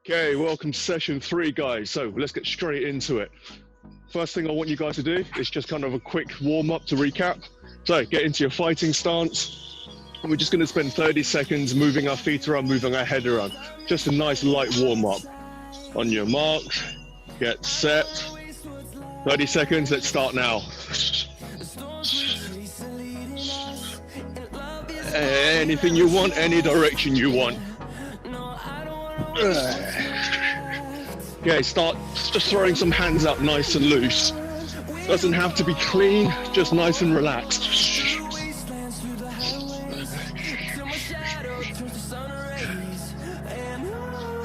Okay, welcome to session 3, guys. So let's get straight into it. First thing I want you guys to do is just kind of a quick warm-up to recap. So get into your fighting stance. And we're just going to spend 30 seconds moving our feet around, moving our head around. Just a nice light warm-up. On your marks, get set. 30 seconds, let's start now. Anything you want, any direction you want. Okay, start just throwing some hands up nice and loose. Doesn't have to be clean, just nice and relaxed.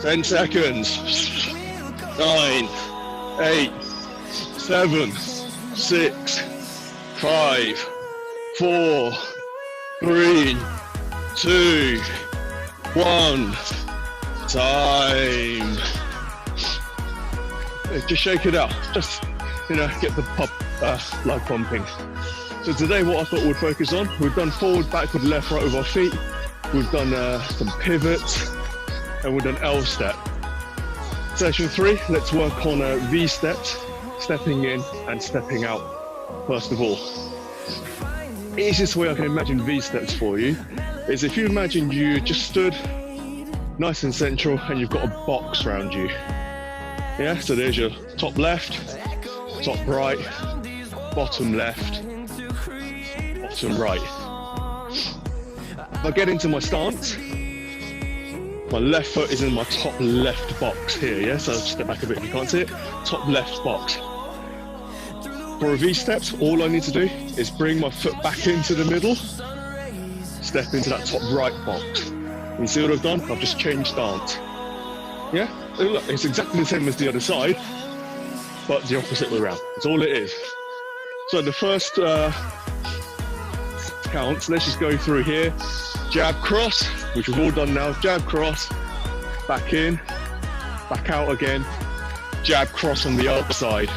10 seconds. 9, 8, 7, 6, 5, 4, 3, 2, 1. Time. Just shake it out. Just, get the blood pumping. So today what I thought we'd focus on, we've done forward, backward, left, right with our feet. We've done some pivots and we've done L step. Session 3, let's work on V steps, stepping in and stepping out. First of all, easiest way I can imagine V steps for you is if you imagine you just stood nice and central and you've got a box around you. Yeah, so there's your top left, top right, bottom left, bottom right. If I get into my stance, my left foot is in my top left box here, yeah? So I'll step back a bit if you can't see it. Top left box. For a V steps, all I need to do is bring my foot back into the middle, step into that top right box. You see what I've done? I've just changed stance. Yeah? Look, it's exactly the same as the other side, but the opposite way around. That's all it is. So the first counts, let's just go through here. Jab cross, which we've all done now. Jab cross, back in, back out again. Jab cross on the other side.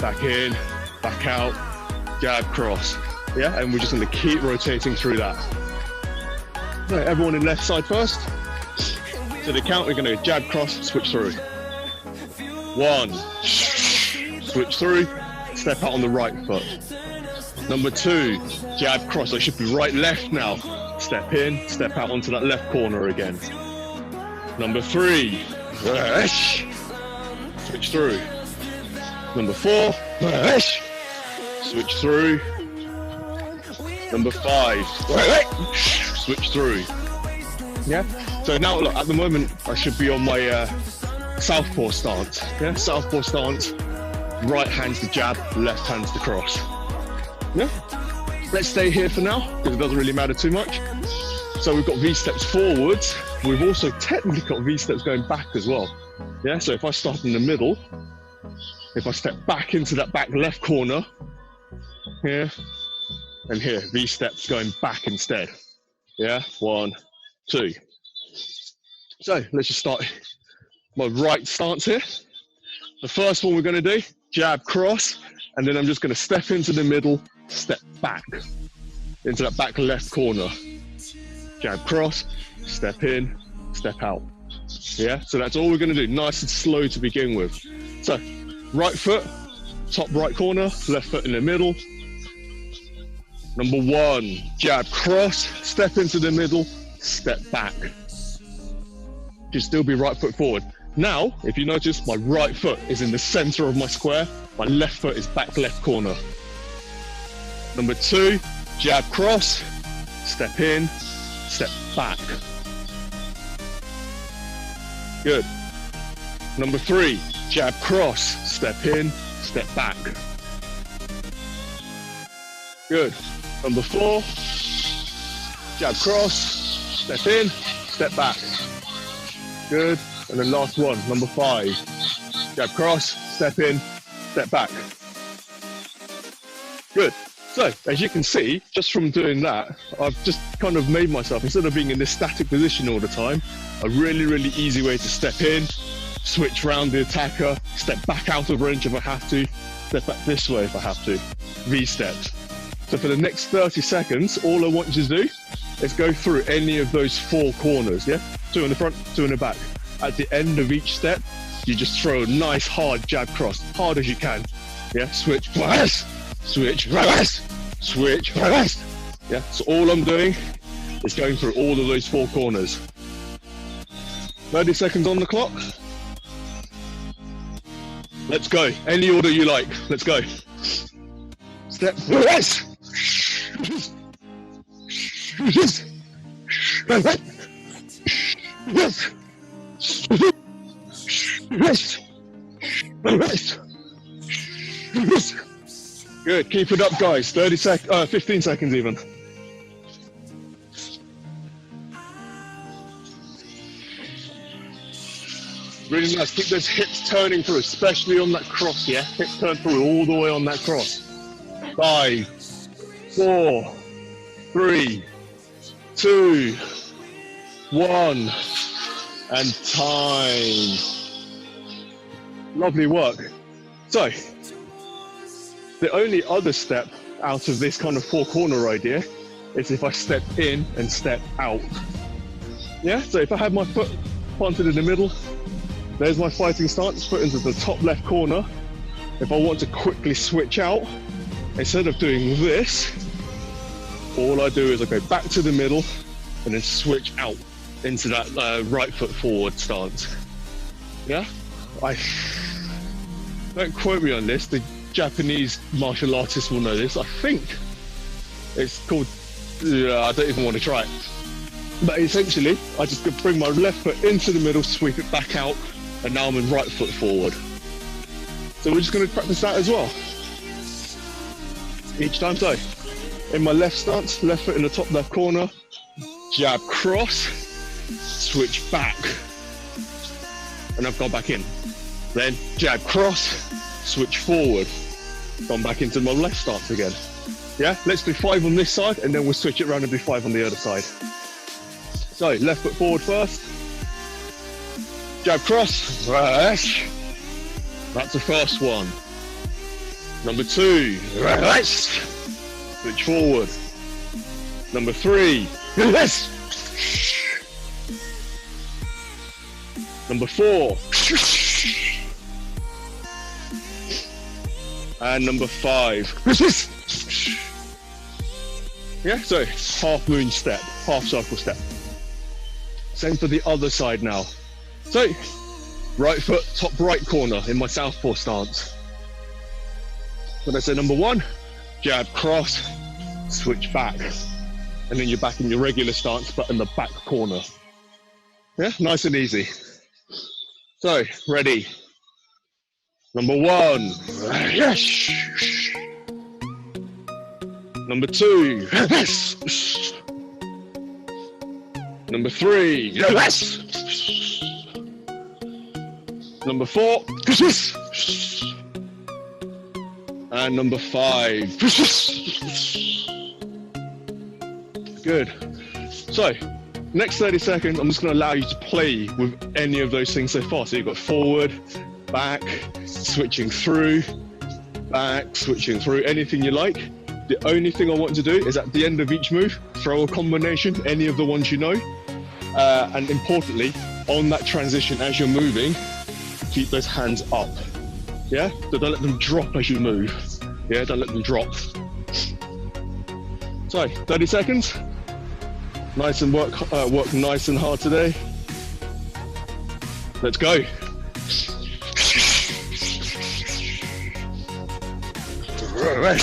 Back in, back out, jab cross. Yeah, and we're just going to keep rotating through that. Right, everyone in left side first. So the count, we're going to jab cross, switch through. 1, switch through, step out on the right foot. Number 2, jab cross, so it should be right left now. Step in, step out onto that left corner again. Number 3, switch through. Number 4, switch through. Number 5, switch through. Yeah, so now look, at the moment I should be on my southpaw stance. Yeah, southpaw stance, right hand's the jab, left hand's the cross. Yeah, let's stay here for now because it doesn't really matter too much. So we've got V steps forwards, we've also technically got V steps going back as well. Yeah, so if I start in the middle, if I step back into that back left corner here and here, V steps going back instead. Yeah, 1, 2. So let's just start my right stance here. The first one we're going to do, jab cross, and then I'm just going to step into the middle, step back into that back left corner. Jab cross, step in, step out. Yeah, so that's all we're going to do, nice and slow to begin with. So right foot, top right corner, left foot in the middle. Number 1, jab cross, step into the middle, step back. Should still be right foot forward. Now, if you notice, my right foot is in the center of my square, my left foot is back left corner. Number 2, jab cross, step in, step back. Good. Number 3, jab cross, step in, step back. Good. Number 4, jab cross, step in, step back. Good. And then last one, number 5, jab cross, step in, step back. Good. So as you can see, just from doing that, I've just kind of made myself, instead of being in this static position all the time, a really, really easy way to step in, switch round the attacker, step back out of range if I have to, step back this way if I have to, V steps. So for the next 30 seconds, all I want you to do is go through any of those 4 corners, yeah? 2 in the front, 2 in the back. at the end of each step, you just throw a nice hard jab cross, hard as you can. Yeah, switch, reverse, switch, reverse, switch, reverse. Yeah, so all I'm doing is going through all of those 4 corners. 30 seconds on the clock. Let's go. Any order you like. Let's go. Step, reverse. Good, keep it up guys, 15 seconds even. Really nice, keep those hips turning through, especially on that cross, yeah? Hips turn through all the way on that cross. 5, 4, 3, 2, 1, and time. Lovely work. So, the only other step out of this kind of 4 corner idea is if I step in and step out. Yeah, so if I have my foot planted in the middle, there's my fighting stance, foot into the top left corner. If I want to quickly switch out, instead of doing this, all I do is I go back to the middle and then switch out into that right foot forward stance. Yeah? Don't quote me on this, the Japanese martial artists will know this. I think it's called, I don't even want to try it. But essentially, I just bring my left foot into the middle, sweep it back out, and now I'm in right foot forward. So we're just going to practice that as well. Each time, so in my left stance, left foot in the top left corner, jab cross, switch back, and I've gone back in. Then jab cross, switch forward, gone back into my left stance again. Yeah, let's do 5 on this side, and then we'll switch it around and do 5 on the other side. So left foot forward first, jab cross, reverse. That's the first one. Number 2, reverse, switch forward. Number 3, reverse. Number 4, and number 5. Yeah, so half moon step, half circle step. Same for the other side now. So, right foot, top right corner in my southpaw stance. When I say number 1, jab cross, switch back. And then you're back in your regular stance, but in the back corner. Yeah, nice and easy. So, ready. Number 1, yes. Number 2, yes. Number 3, yes. Number 4, yes. And number 5. Good. So, next 30 seconds, I'm just going to allow you to play with any of those things so far. So you've got forward, back, switching through, back, switching through, anything you like. The only thing I want to do is at the end of each move, throw a combination, any of the ones you know. And importantly, on that transition as you're moving, keep those hands up. Yeah? So don't let them drop as you move. Yeah, don't let them drop. So, 30 seconds. Nice and work nice and hard today. Let's go.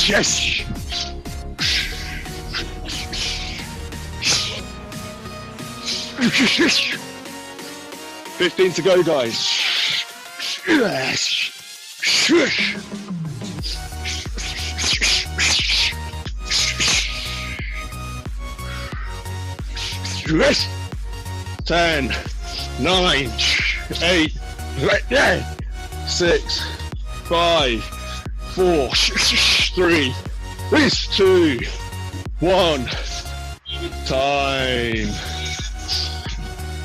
Yes. 15 to go, guys. Yes. 10, 9, 8, 6, 5, 4, 3, 2, 1. Time.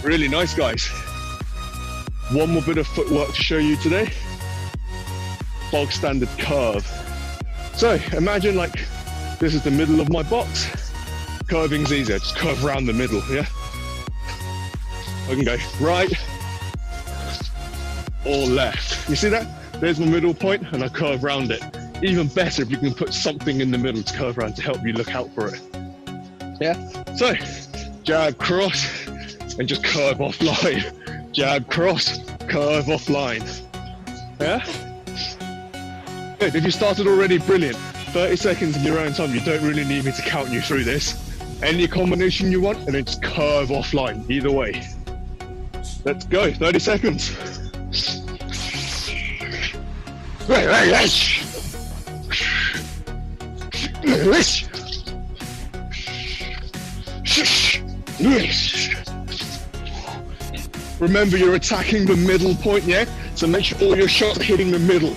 Really nice, guys. One more bit of footwork to show you today. Bog standard curve. So imagine like this is the middle of my box. Curving's easier, just curve around the middle, yeah? I can go right, or left. You see that? There's my middle point and I curve around it. Even better if you can put something in the middle to curve around to help you look out for it. Yeah? So, jab, cross, and just curve offline. Jab, cross, curve offline. Yeah? Good, if you started already, brilliant. 30 seconds in your own time, you don't really need me to count you through this. Any combination you want, and then just curve offline, either way. Let's go, 30 seconds. Remember, you're attacking the middle point, yeah? So make sure all your shots are hitting the middle.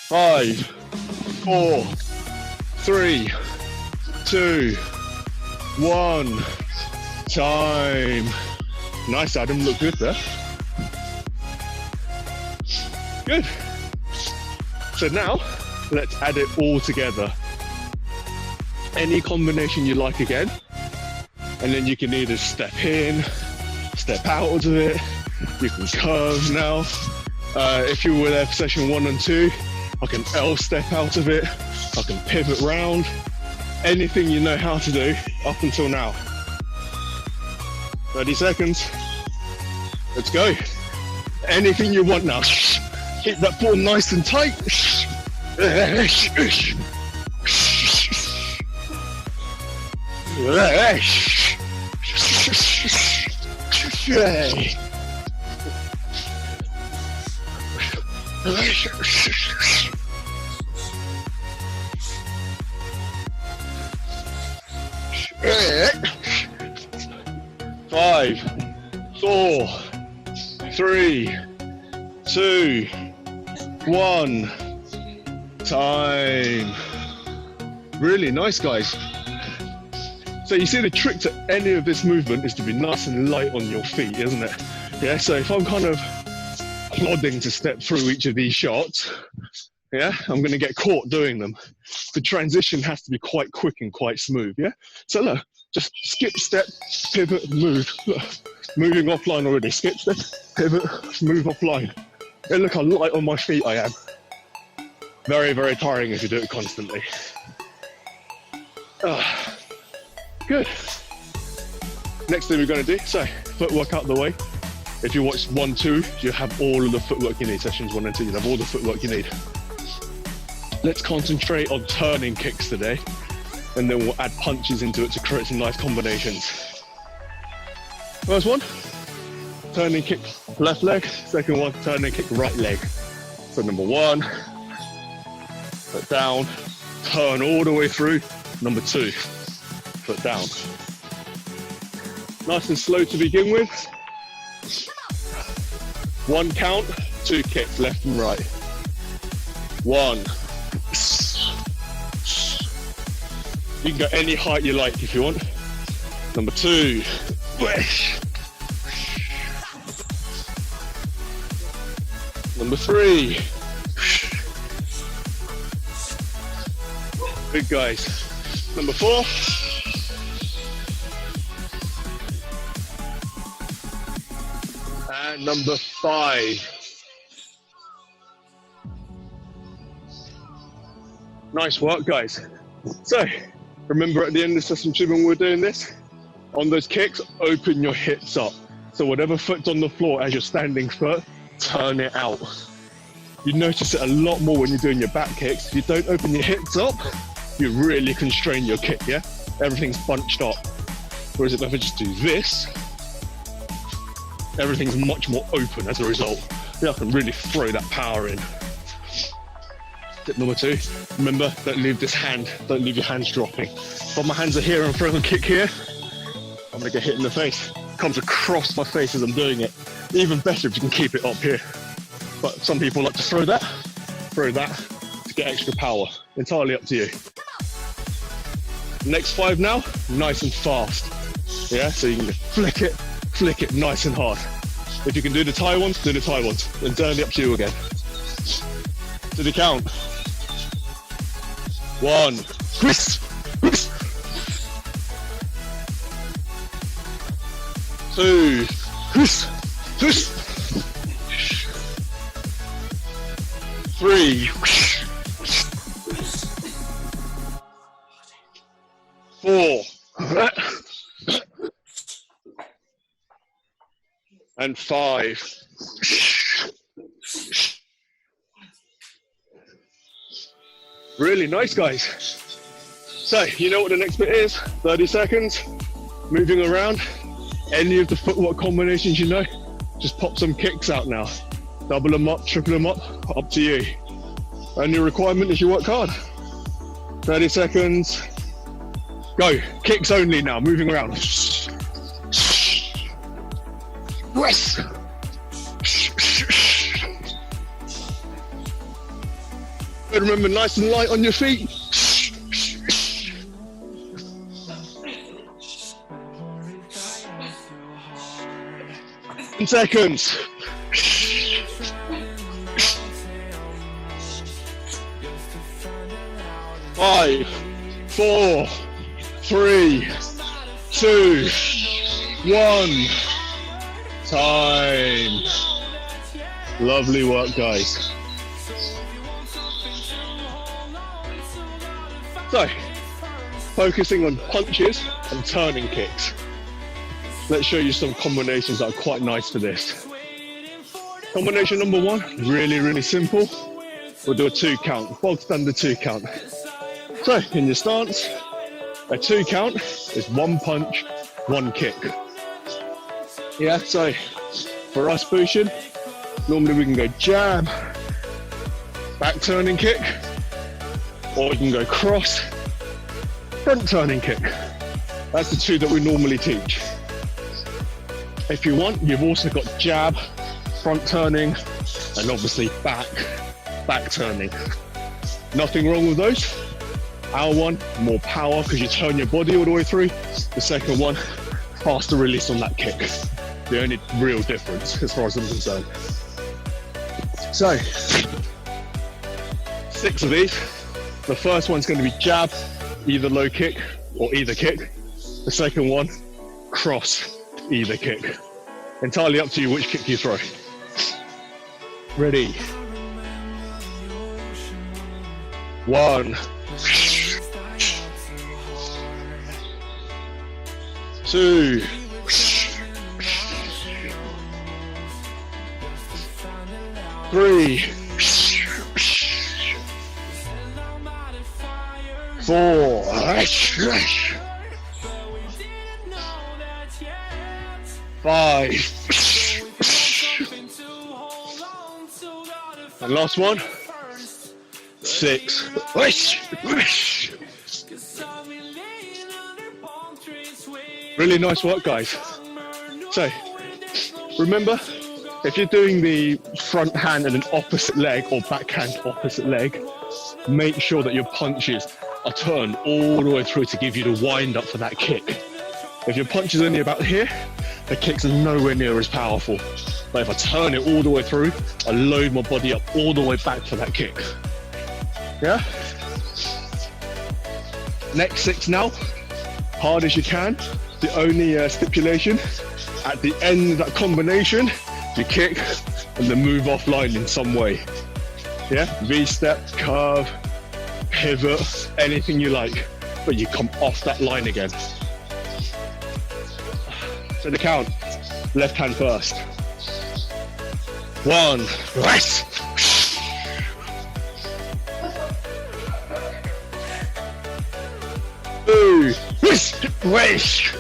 5, 4, 3, 2, 1. Time. Nice, Adam. Look good there. Good. So now, let's add it all together. Any combination you like again. And then you can either step in, step out of it. You can curve now. If you were there for session 1 and 2, I can L step out of it. I can pivot round. Anything you know how to do up until now. 30 seconds. Let's go. Anything you want now. Keep that ball nice and tight. Five, 4, 3, 2, 1. Time. Really nice, guys. So you see the trick to any of this movement is to be nice and light on your feet, isn't it? Yeah, so if I'm kind of plodding to step through each of these shots, yeah, I'm going to get caught doing them. The transition has to be quite quick and quite smooth, yeah? So look, just skip, step, pivot, move. Look, moving offline already. Skip, step, pivot, move offline. Hey, look how light on my feet I am. Very, very tiring if you do it constantly. Good. Next thing we're going to do, so footwork out the way. If you watch 1, 2, you have all of the footwork you need. Sessions 1 and 2, you have all the footwork you need. Let's concentrate on turning kicks today, and then we'll add punches into it to create some nice combinations. First one, turning kick left leg. Second one, turning kick right leg. So number 1, foot down, turn all the way through. Number 2, foot down. Nice and slow to begin with. 1 count, 2 kicks, left and right. 1. You can go any height you like if you want. Number 2. Number 3. Big guys. Number 4. And number 5. Nice work, guys. So, remember at the end of session 2 when we're doing this, on those kicks, open your hips up. So whatever foot's on the floor as you're standing foot, turn it out. You notice it a lot more when you're doing your back kicks. If you don't open your hips up, you really constrain your kick, yeah? Everything's bunched up. Whereas if I just do this, everything's much more open as a result. Yeah, I can really throw that power in. Tip number 2, remember, don't leave this hand, don't leave your hands dropping. If my hands are here and throwing a kick here, I'm gonna get hit in the face. It comes across my face as I'm doing it. Even better if you can keep it up here. But some people like to throw that to get extra power. Entirely up to you. Next 5 now, nice and fast. Yeah, so you can just flick it nice and hard. If you can do the Thai ones, do the Thai ones. Entirely up to you again. To the count. 1, 2, 3, 4, and 5. Really nice, guys. So, you know what the next bit is? 30 seconds, moving around. Any of the footwork combinations you know, just pop some kicks out now. Double them up, triple them up to you. Only requirement is you work hard. 30 seconds, go. Kicks only now, moving around. Yes. Remember, nice and light on your feet. 10 seconds. 5, 4, 3, 2, 1. Time. Lovely work, guys. So, focusing on punches and turning kicks. Let's show you some combinations that are quite nice for this. Combination number 1, really simple. We'll do a 2 count, bog standard 2 count. So, in your stance, a 2 count is 1 punch, 1 kick. Yeah, so for us Bushin, normally we can go jab, back turning kick, or we can go cross, front turning kick. That's the 2 that we normally teach. If you want, you've also got jab, front turning, and obviously back turning. Nothing wrong with those. Our one, more power because you turn your body all the way through. The second one, faster release on that kick. The only real difference as far as I'm concerned. So, 6 of these. The first one's going to be jab, either low kick or either kick. The second one, cross, either kick. Entirely up to you which kick you throw. Ready. 1, 2, 3, 4, 5, and last one, 6. Really nice work, guys. So, remember, if you're doing the front hand and an opposite leg or backhand opposite leg, make sure that your punches are turned all the way through to give you the wind up for that kick. If your punch is only about here, the kicks are nowhere near as powerful. But if I turn it all the way through, I load my body up all the way back for that kick. Yeah? Next 6 now, hard as you can. The only stipulation, at the end of that combination, you kick and then move offline in some way. Yeah? V-step, curve, pivot, anything you like, but you come off that line again. So the count, left hand first. 1, right. 2, wait.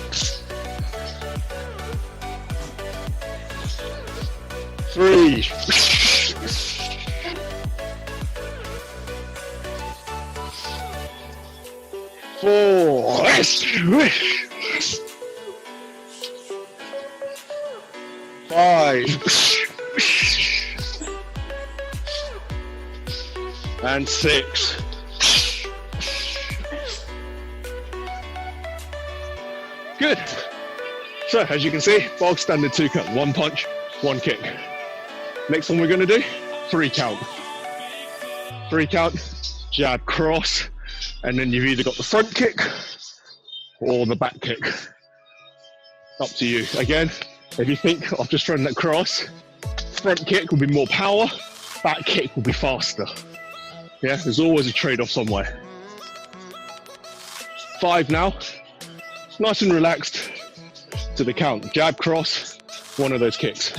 3, 4, 5, and 6. Good. So as you can see, bog standard 2 count, 1 punch, 1 kick. Next one we're going to do, 3 count. 3 count, jab, cross, and then you've either got the front kick or the back kick. Up to you. Again, if you think I've just thrown that cross, front kick will be more power, back kick will be faster. Yeah, there's always a trade-off somewhere. 5 now. Nice and relaxed to the count. Jab, cross, one of those kicks.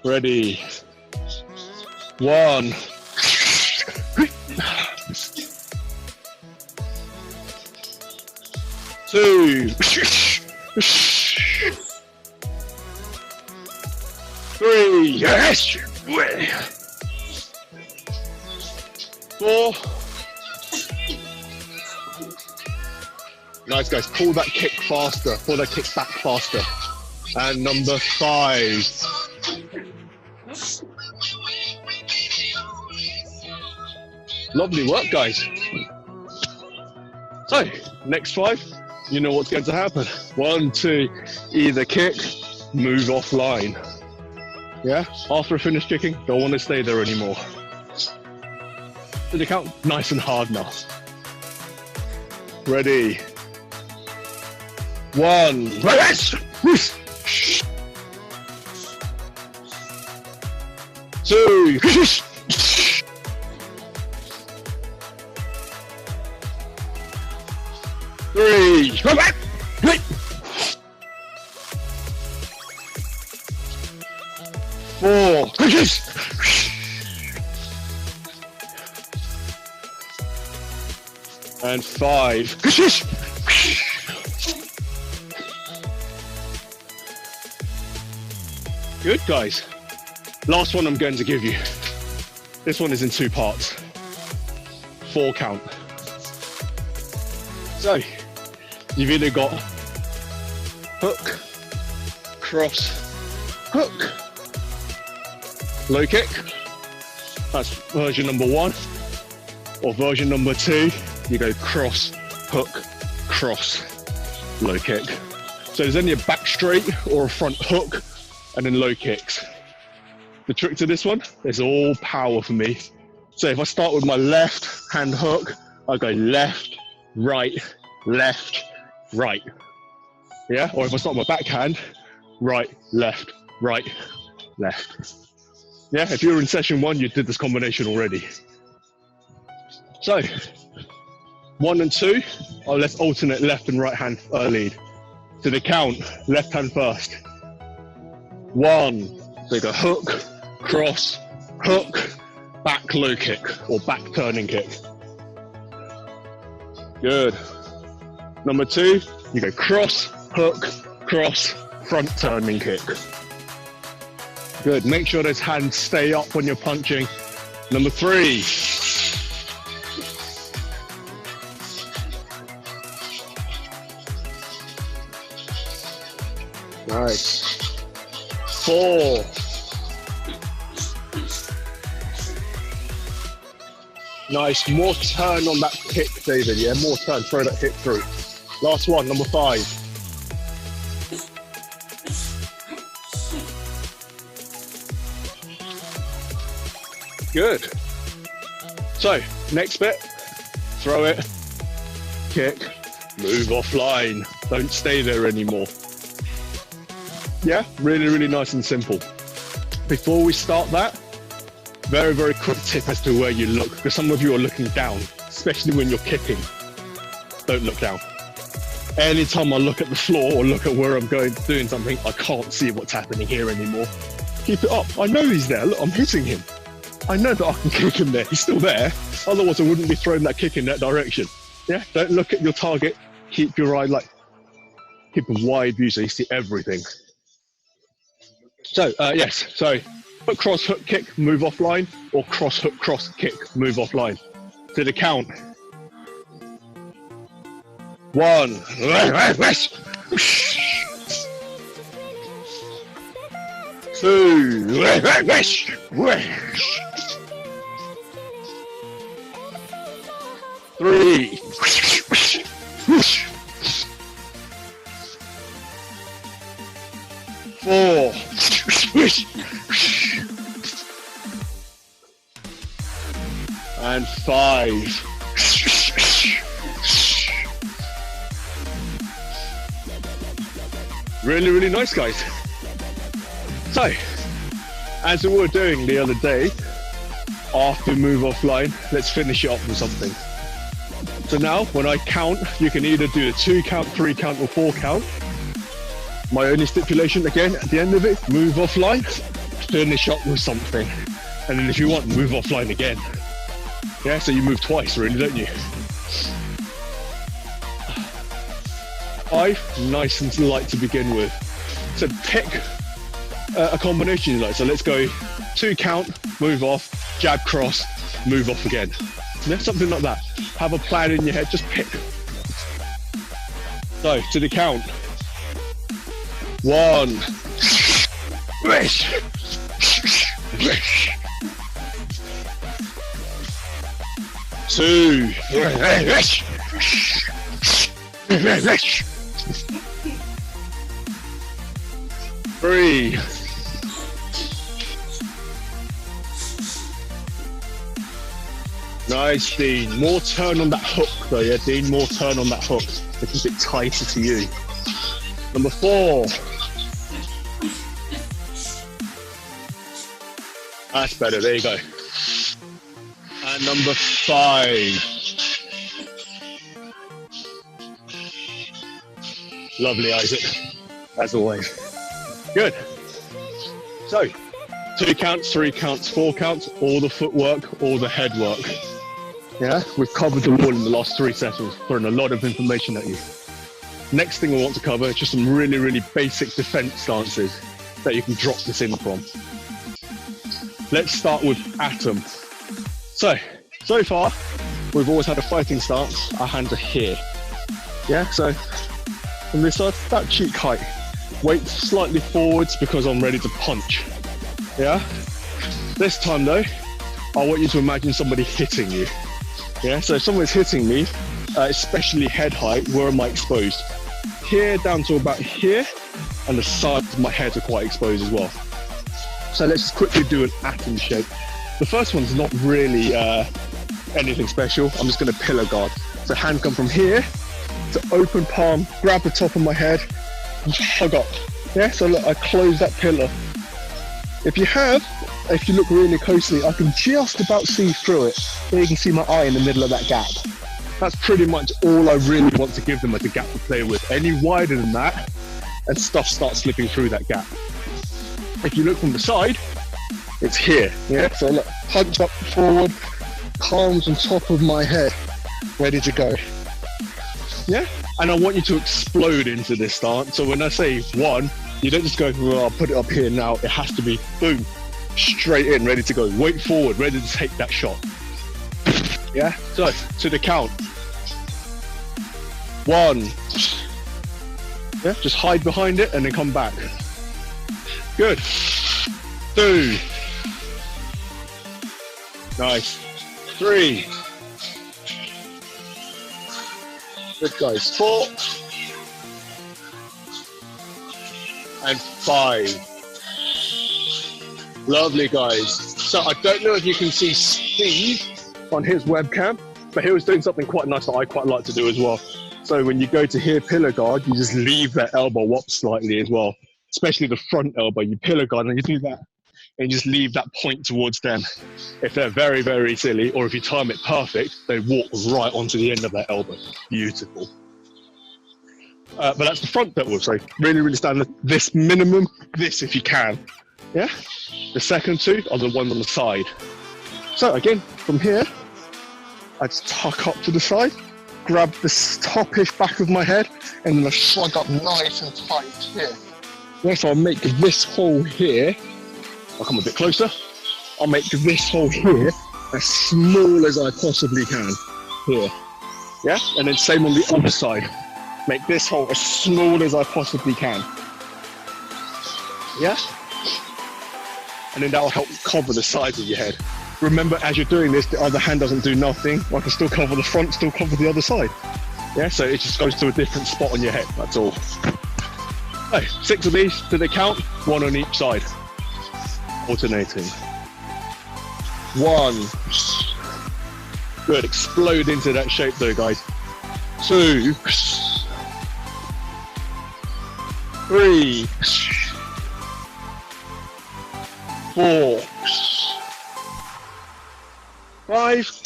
Ready. 1. 2. 3. Yes. 4. Nice, guys. Pull that kick faster. Pull that kick back faster. And number 5. Lovely work, guys. So, next 5, you know what's going to happen. 1, 2, either kick, move offline. Yeah, after I finish kicking, don't want to stay there anymore. To the count, nice and hard now. Ready. 1. 2. 3. 4. And 5. Good, guys. Last one I'm going to give you. This one is in 2 parts. 4 count. So, you've either got hook, cross, hook, low kick. That's version number 1. Or version number 2, you go cross, hook, cross, low kick. So there's only a back straight or a front hook and then low kicks. The trick to this one is all power for me. So if I start with my left hand hook, I go left, right, left, right. Yeah, or if I start with my backhand, right, left, left. Yeah, if you were in session 1, you did this combination already. So, 1 and 2, let's alternate left and right hand lead. To the count, left hand first. 1, so go hook, cross, hook, back low kick, or back turning kick. Good. Number 2, you go cross, hook, cross, front turning kick. Good, make sure those hands stay up when you're punching. Number 3. Nice. 4. Nice, more turn on that kick, David, yeah? More turn, throw that kick through. Last one, number 5. Good. So, next bit, throw it, kick, move offline. Don't stay there anymore. Yeah, really, really nice and simple. Before we start that, very, very quick tip as to where you look, because some of you are looking down, especially when you're kicking. Don't look down. Anytime I look at the floor or look at where I'm doing something, I can't see what's happening here anymore. Keep it up. I know he's there. Look, I'm hitting him. I know that I can kick him there. He's still there. Otherwise, I wouldn't be throwing that kick in that direction. Yeah, don't look at your target. Keep your eye keep a wide view so you see everything. So, yes, so hook, cross, hook, kick, move offline, or cross, hook, cross, kick, move offline. To the count. 1. 2. 3. 4. And 5. Really, really nice, guys. So, as we were doing the other day, after we move offline, let's finish it up with something. So now, when I count, you can either do a 2 count, 3 count, or 4 count. My only stipulation, again, at the end of it, move offline, finish up with something. And then if you want, move offline again. Yeah, so you move twice, really, don't you? 5, nice and light to begin with. So pick a combination you like. So let's go 2 count, move off, jab cross, move off again. Yeah, something like that. Have a plan in your head, just pick. So to the count. 1, 2, 3, nice, Dean. More turn on that hook though, yeah, Dean, more turn on that hook to keep it tighter to you. Number 4. That's better, there you go. And number 5. Lovely, Isaac, as always. Good. So, 2 counts, 3 counts, 4 counts, all the footwork, all the head work. Yeah, we've covered them all in the last 3 sessions, throwing a lot of information at you. Next thing I want to cover is just some really, really basic defense stances that you can drop this in from. Let's start with Atom. So far, we've always had a fighting stance. Our hands are here. Yeah, so from this side, about cheek height. Weight slightly forwards because I'm ready to punch. Yeah? This time though, I want you to imagine somebody hitting you. Yeah, so if someone's hitting me, especially head height, where am I exposed? Here down to about here, and the sides of my head are quite exposed as well. So let's just quickly do an atom shape. The first one's not really anything special. I'm just going to pillar guard. So hand come from here to open palm, grab the top of my head, and hug up. Yeah, so look, I close that pillar. If you look really closely, I can just about see through it. There you can see my eye in the middle of that gap. That's pretty much all I really want to give them as a gap to play with. Any wider than that, and stuff starts slipping through that gap. If you look from the side, it's here. Yeah, so look, hunched up forward, palms on top of my head, ready to go. Yeah, and I want you to explode into this stance. So when I say 1, you don't just go, well, I'll put it up here now. It has to be, boom, straight in, ready to go. Weight forward, ready to take that shot. Yeah, so to the count. 1. Yeah, just hide behind it and then come back. Good. 2. Nice. 3. Good, guys. 4. And 5. Lovely, guys. So I don't know if you can see Steve on his webcam, but he was doing something quite nice that I quite like to do as well. So when you go to here pillar guard, you just leave that elbow up slightly as well, especially the front elbow. You pillar guard and you do that, and you just leave that point towards them. If they're very, very silly, or if you time it perfect, they walk right onto the end of that elbow. Beautiful. But that's the front that will, so really, really stand this minimum, this if you can. Yeah? The second 2 are the ones on the side. So again, from here, I just tuck up to the side, grab the topish back of my head, and then I shrug up nice and tight here. Yeah, so I'll make this hole here, I'll come a bit closer, I'll make this hole here as small as I possibly can, here. Yeah, and then same on the other side. Make this hole as small as I possibly can. Yeah? And then that'll help cover the sides of your head. Remember, as you're doing this, the other hand doesn't do nothing. I can still cover the front, still cover the other side. Yeah, so it just goes to a different spot on your head, that's all. So, 6 of these to the count, 1 on each side. Alternating. 1. Good, explode into that shape though, guys. 2. 3. 3, 4, 5,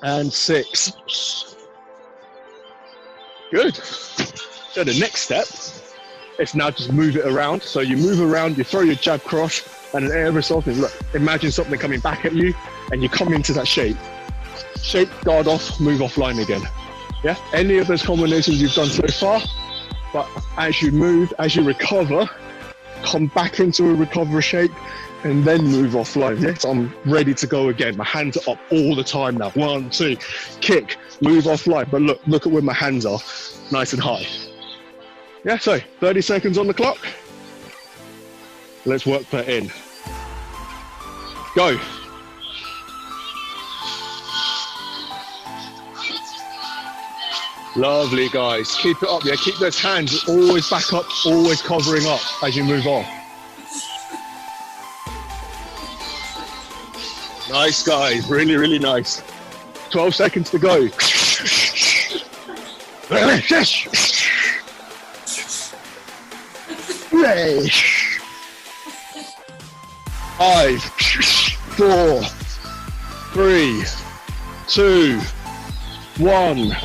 and 6. Good. So the next step is now just move it around. So you move around, you throw your jab cross, and then every so often, look, imagine something coming back at you, and you come into that shape. Shape, guard off, move offline again. Yeah, any of those combinations you've done so far, but as you move, as you recover, come back into a recovery shape, and then move offline. Yeah, so I'm ready to go again. My hands are up all the time now. 1, 2, kick, move offline. But look at where my hands are, nice and high. Yeah, so 30 seconds on the clock. Let's work that in. Go. Lovely, guys. Keep it up, yeah. Keep those hands always back up, always covering up as you move on. Nice, guys. Really, really nice. 12 seconds to go. 5, 4, 3, 2, 1.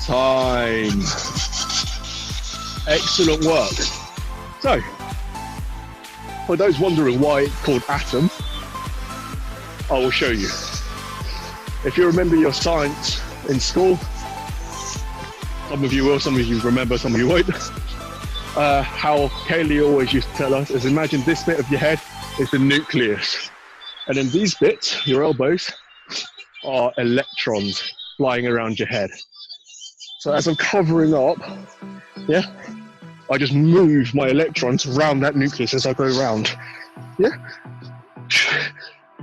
Time. Excellent work. So, for those wondering why it's called atom, I will show you. If you remember your science in school, some of you will, some of you remember, some of you won't. How Kaylee always used to tell us is imagine this bit of your head is the nucleus. And then these bits, your elbows, are electrons flying around your head. So as I'm covering up, yeah, I just move my electrons around that nucleus as I go around. Yeah.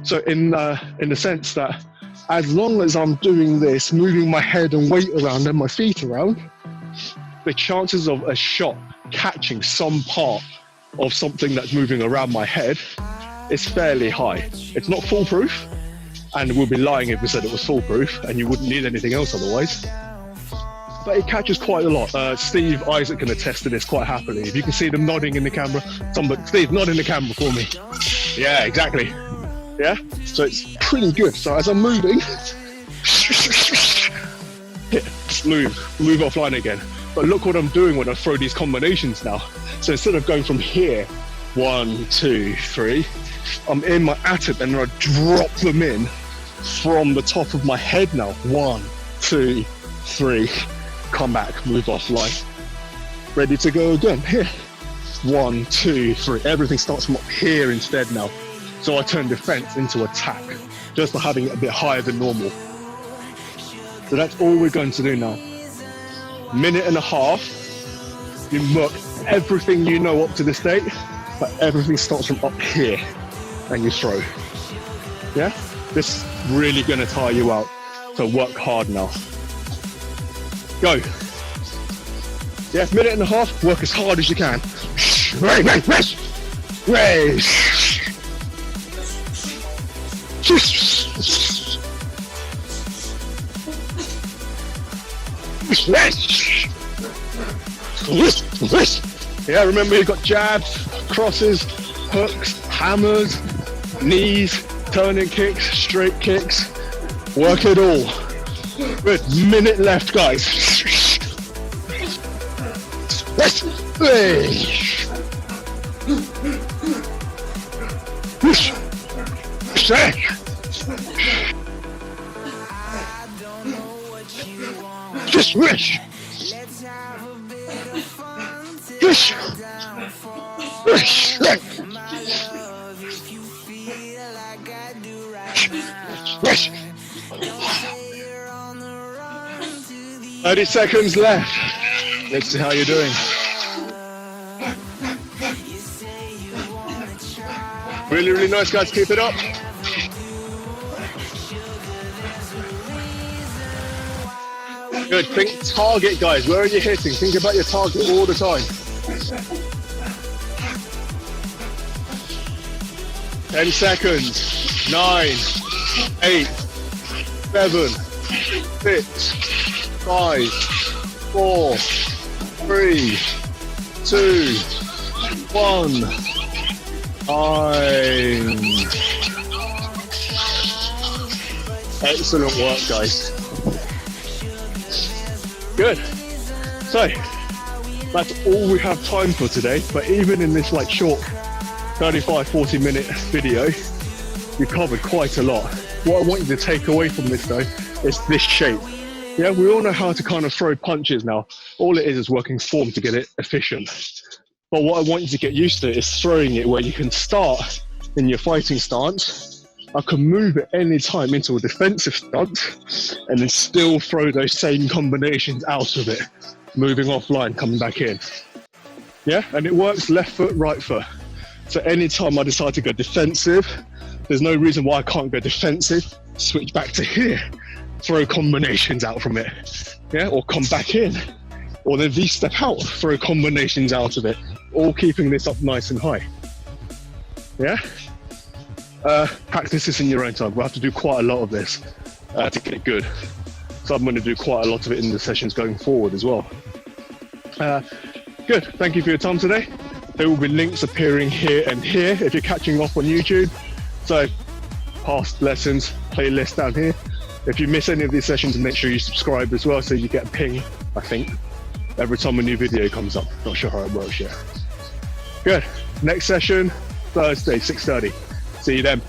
So in the sense that as long as I'm doing this, moving my head and weight around and my feet around, the chances of a shot catching some part of something that's moving around my head is fairly high. It's not foolproof, and we'll be lying if we said it was foolproof, and you wouldn't need anything else otherwise. But it catches quite a lot. Steve Isaac can attest to this quite happily. If you can see them nodding in the camera, Steve, nod in the camera for me. Yeah, exactly. Yeah, so it's pretty good. So as I'm moving, move offline again. But look what I'm doing when I throw these combinations now. So instead of going from here, 1, 2, 3, I'm in my atom and I drop them in from the top of my head now. 1, 2, 3, come back, move offline. Ready to go again. Here, 1, 2, 3. Everything starts from up here instead now. So I turn defense into attack, just by having it a bit higher than normal. So that's all we're going to do now. Minute and a half, you work everything you know up to this date, but everything starts from up here, and you throw. Yeah? This is really going to tire you out, so work hard now. Go. Yeah, minute and a half, work as hard as you can. Raise. Yeah, remember you've got jabs, crosses, hooks, hammers, knees, turning kicks, straight kicks. Work it all. Good. Minute left, guys. Just wish. Wish. Wish. Wish. 30 seconds left. Let's see how you're doing. Really, really nice, guys. Keep it up. Good. Think target, guys. Where are you hitting? Think about your target all the time. 10 seconds. 9, 8, 7, 6, 5, 4, 3, 2, 1. Time. Excellent work, guys. Good. So that's all we have time for today, but even in this like short 35-40 minute video, we covered quite a lot. What I want you to take away from this though is this shape. Yeah, we all know how to kind of throw punches now. All it is working form to get it efficient. But what I want you to get used to is throwing it where you can start in your fighting stance. I can move at any time into a defensive stance and then still throw those same combinations out of it, moving offline, coming back in. Yeah, and it works left foot, right foot. So anytime I decide to go defensive, there's no reason why I can't go defensive, switch back to here, throw combinations out from it, yeah, or come back in, or then V-step out, throw combinations out of it, all keeping this up nice and high, yeah? Practice this in your own time. We'll have to do quite a lot of this to get it good. So I'm going to do quite a lot of it in the sessions going forward as well. Good, thank you for your time today. There will be links appearing here and here if you're catching up on YouTube. So past lessons, playlist down here. If you miss any of these sessions, make sure you subscribe as well so you get a ping, I think, every time a new video comes up. Not sure how it works yet. Good, next session, Thursday, 6:30. See you then.